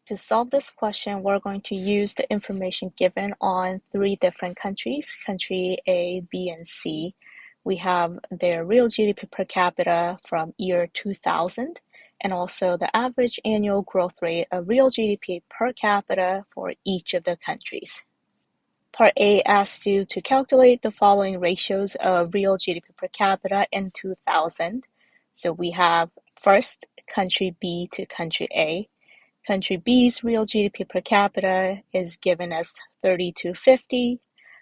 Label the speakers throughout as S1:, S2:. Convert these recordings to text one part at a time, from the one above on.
S1: To solve this question, we're going to use the information given on three different countries, country A, B, and C. We have their real GDP per capita from year 2000, and also the average annual growth rate of real GDP per capita for each of the countries. Part A asks you to calculate the following ratios of real GDP per capita in 2000. So we have first country B to country A. Country B's real GDP per capita is given as 3250.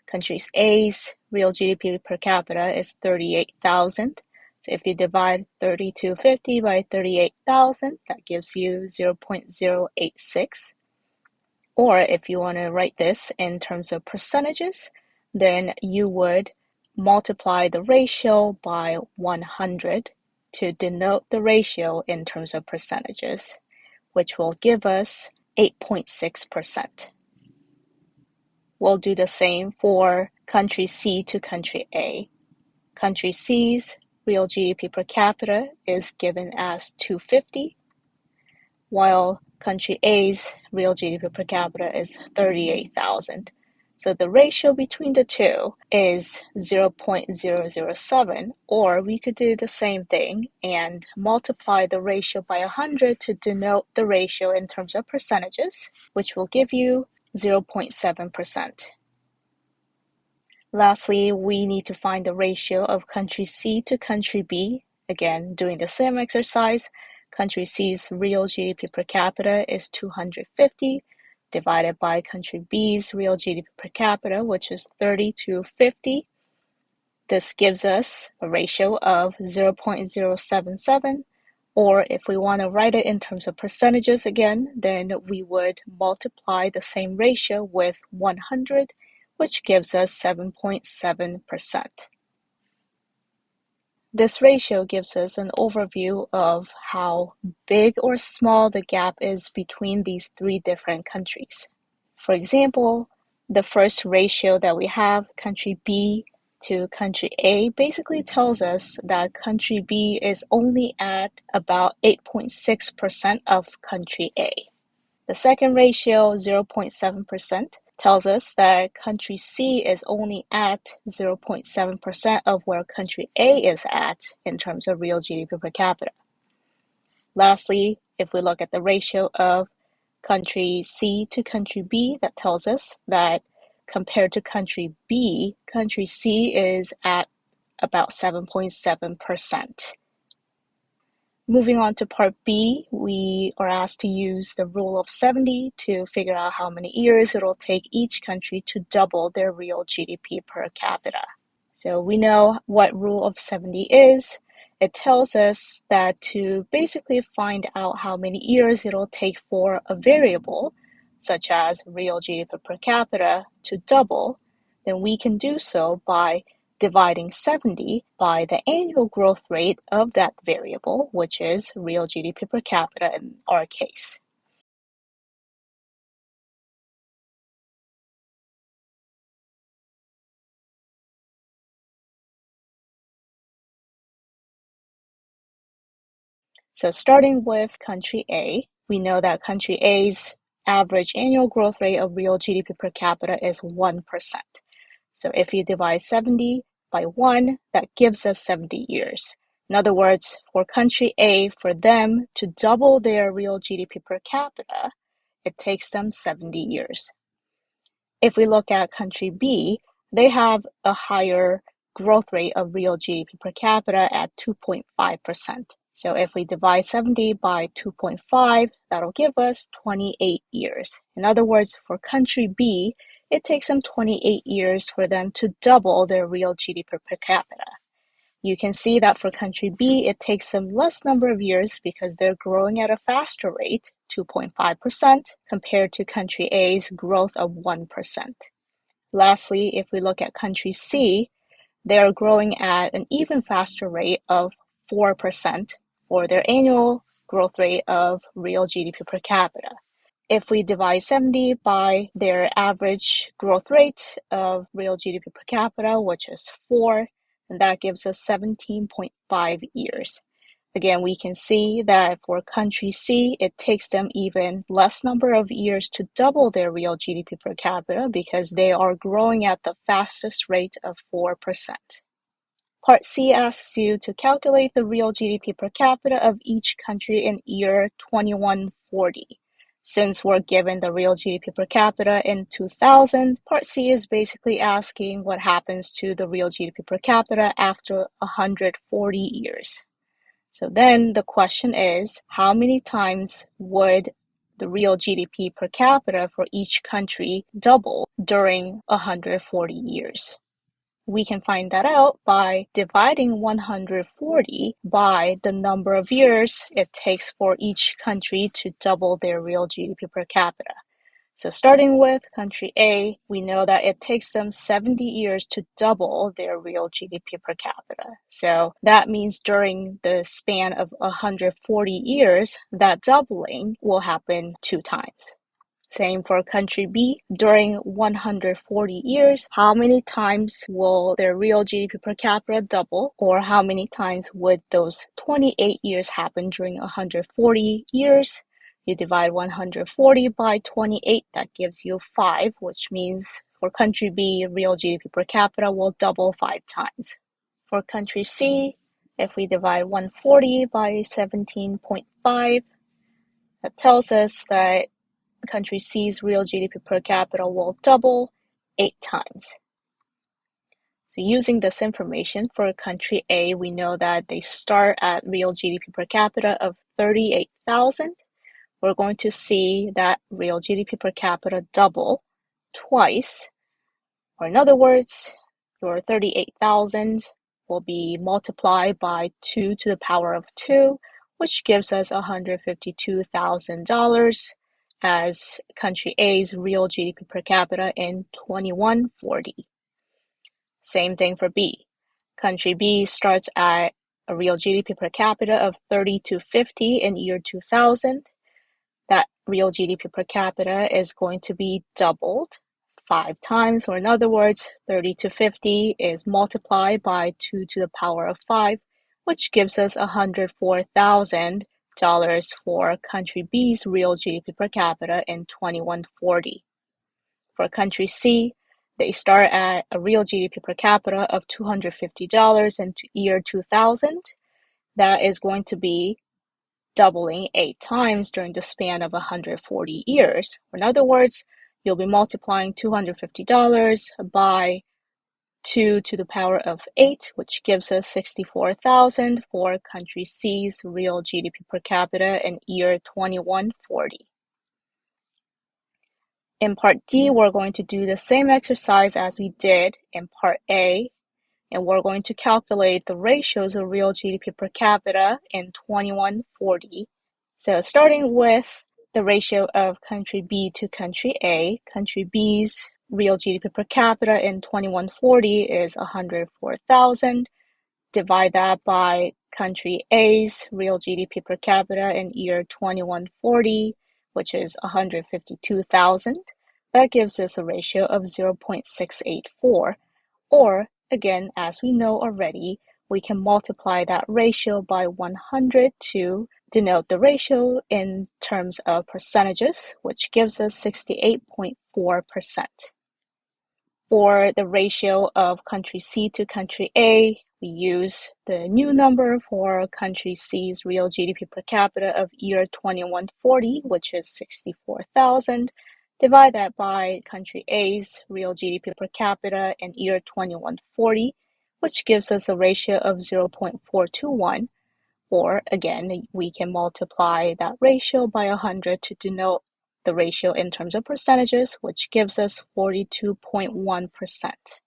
S1: Country A's real GDP per capita is 38,000. So if you divide 3250 by 38,000, that gives you 0.086. Or if you want to write this in terms of percentages, then you would multiply the ratio by 100 to denote the ratio in terms of percentages, which will give us 8.6%. We'll do the same for country C to country A. Country C's real GDP per capita is given as 250, while country A's real GDP per capita is 38,000. So the ratio between the two is 0.007, or we could do the same thing and multiply the ratio by 100 to denote the ratio in terms of percentages, which will give you 0.7%. Lastly, we need to find the ratio of country C to country B. Again, doing the same exercise, country C's real GDP per capita is 250, divided by country B's real GDP per capita, which is 3250. This gives us a ratio of 0.077, or if we want to write it in terms of percentages again, then we would multiply the same ratio with 100, which gives us 7.7%. This ratio gives us an overview of how big or small the gap is between these three different countries. For example, the first ratio that we have, country B to country A, basically tells us that country B is only at about 8.6% of country A. The second ratio, 0.7%, tells us that country C is only at 0.7% of where country A is at in terms of real GDP per capita. Lastly, if we look at the ratio of country C to country B, that tells us that compared to country B, country C is at about 7.7%. Moving on to part B, we are asked to use the rule of 70 to figure out how many years it'll take each country to double their real GDP per capita. So we know what rule of 70 is. It tells us that to basically find out how many years it'll take for a variable, such as real GDP per capita, to double, then we can do so by dividing 70 by the annual growth rate of that variable, which is real GDP per capita in our case. So starting with country A, we know that country A's average annual growth rate of real GDP per capita is 1%. So if you divide 70 by 1, that gives us 70 years. In other words, for country A, for them to double their real GDP per capita, it takes them 70 years. If we look at country B, they have a higher growth rate of real GDP per capita at 2.5%. So if we divide 70 by 2.5, that'll give us 28 years. In other words, for country B, it takes them 28 years for them to double their real GDP per capita. You can see that for country B, it takes them less number of years because they're growing at a faster rate, 2.5%, compared to country A's growth of 1%. Lastly, if we look at country C, they are growing at an even faster rate of 4% for their annual growth rate of real GDP per capita. If we divide 70 by their average growth rate of real GDP per capita, which is 4, and that gives us 17.5 years. Again, we can see that for country C, it takes them even less number of years to double their real GDP per capita because they are growing at the fastest rate of 4%. Part C asks you to calculate the real GDP per capita of each country in year 2140. Since we're given the real GDP per capita in 2000, Part C is basically asking what happens to the real GDP per capita after 140 years. So then the question is, how many times would the real GDP per capita for each country double during 140 years? We can find that out by dividing 140 by the number of years it takes for each country to double their real GDP per capita. So starting with country A, we know that it takes them 70 years to double their real GDP per capita. So that means during the span of 140 years, that doubling will happen 2 times. Same for country B. During 140 years, how many times will their real GDP per capita double? Or how many times would those 28 years happen during 140 years? You divide 140 by 28, that gives you 5, which means for country B, real GDP per capita will double 5 times. For country C, if we divide 140 by 17.5, that tells us that country C's real GDP per capita will double 8 times. So using this information for country A, we know that they start at real GDP per capita of 38,000. We're going to see that real GDP per capita double twice, or in other words, your 38,000 will be multiplied by 2 to the power of 2, which gives us $152,000 as country A's real GDP per capita in 2140. Same thing for B. Country B starts at a real GDP per capita of 3250 in year 2000. That real GDP per capita is going to be doubled 5 times, or in other words, 3250 is multiplied by 2 to the power of 5, which gives us $104,000 for country B's real GDP per capita in 2140. For country C, they start at a real GDP per capita of $250 in year 2000. That is going to be doubling 8 times during the span of 140 years. In other words, you'll be multiplying $250 by 2 to the power of 8, which gives us 64,000 for country C's real GDP per capita in year 2140. In part D, we're going to do the same exercise as we did in part A, and we're going to calculate the ratios of real GDP per capita in 2140. So starting with the ratio of country B to country A, country B's real GDP per capita in 2140 is 104,000. Divide that by country A's real GDP per capita in year 2140, which is 152,000. That gives us a ratio of 0.684, or again, as we know already, we can multiply that ratio by 100 to denote the ratio in terms of percentages, which gives us 68.4%. For the ratio of country C to country A, we use the new number for country C's real GDP per capita of year 2140, which is 64,000. Divide that by country A's real GDP per capita in year 2140, which gives us a ratio of 0.421. Or again, we can multiply that ratio by 100 to denote the ratio in terms of percentages, which gives us 42.1%.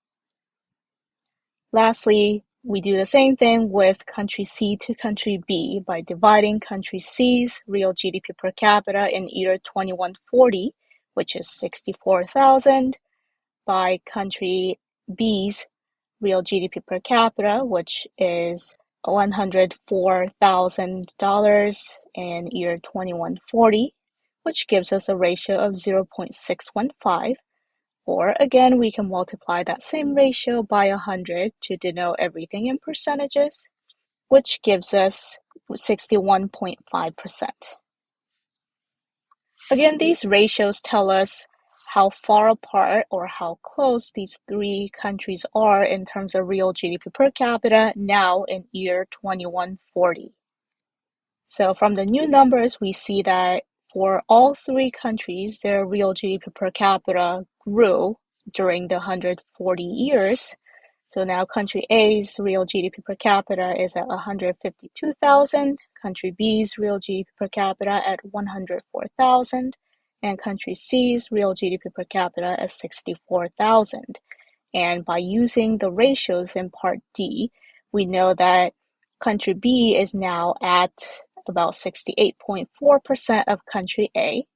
S1: Lastly, we do the same thing with country C to country B by dividing country C's real GDP per capita in year 2140, which is 64,000, by country B's real GDP per capita, which is $104,000 in year 2140, which gives us a ratio of 0.615. Or again, we can multiply that same ratio by 100 to denote everything in percentages, which gives us 61.5%. Again, these ratios tell us how far apart or how close these three countries are in terms of real GDP per capita now in year 2140. So from the new numbers, we see that for all three countries, their real GDP per capita grew during the 140 years. So now country A's real GDP per capita is at 152,000, country B's real GDP per capita at 104,000, and country C's real GDP per capita at 64,000. And by using the ratios in part D, we know that country B is now at about 68.4% of country A.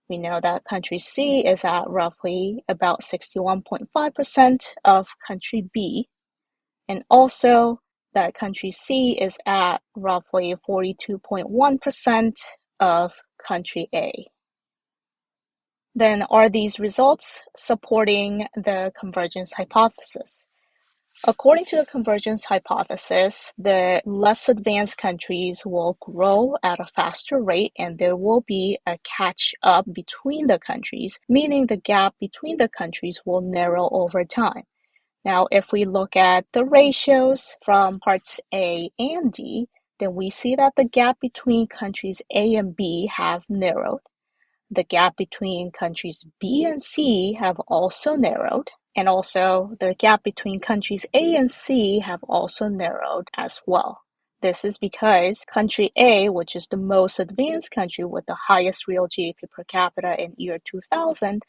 S1: We know that country C is at roughly about 61.5% of country B, and also that country C is at roughly 42.1% of country A. Then are these results supporting the convergence hypothesis? According to the convergence hypothesis, the less advanced countries will grow at a faster rate and there will be a catch up between the countries, meaning the gap between the countries will narrow over time. Now, if we look at the ratios from parts A and D, then we see that the gap between countries A and B have narrowed. The gap between countries B and C have also narrowed, and also the gap between countries A and C have also narrowed as well. This is because country A, which is the most advanced country with the highest real GDP per capita in year 2000,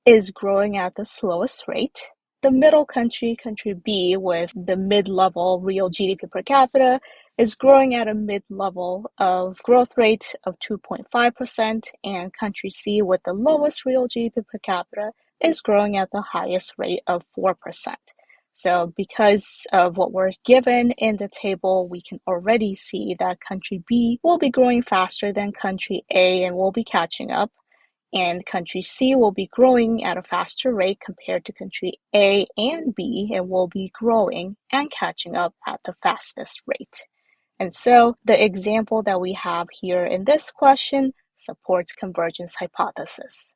S1: is growing at the slowest rate. The middle country, country B, with the mid-level real GDP per capita, is growing at a mid-level of growth rate of 2.5%, and country C, with the lowest real GDP per capita, is growing at the highest rate of 4%. So because of what we're given in the table, we can already see that country B will be growing faster than country A and will be catching up. And country C will be growing at a faster rate compared to country A and B, and will be growing and catching up at the fastest rate. And so the example that we have here in this question supports convergence hypothesis.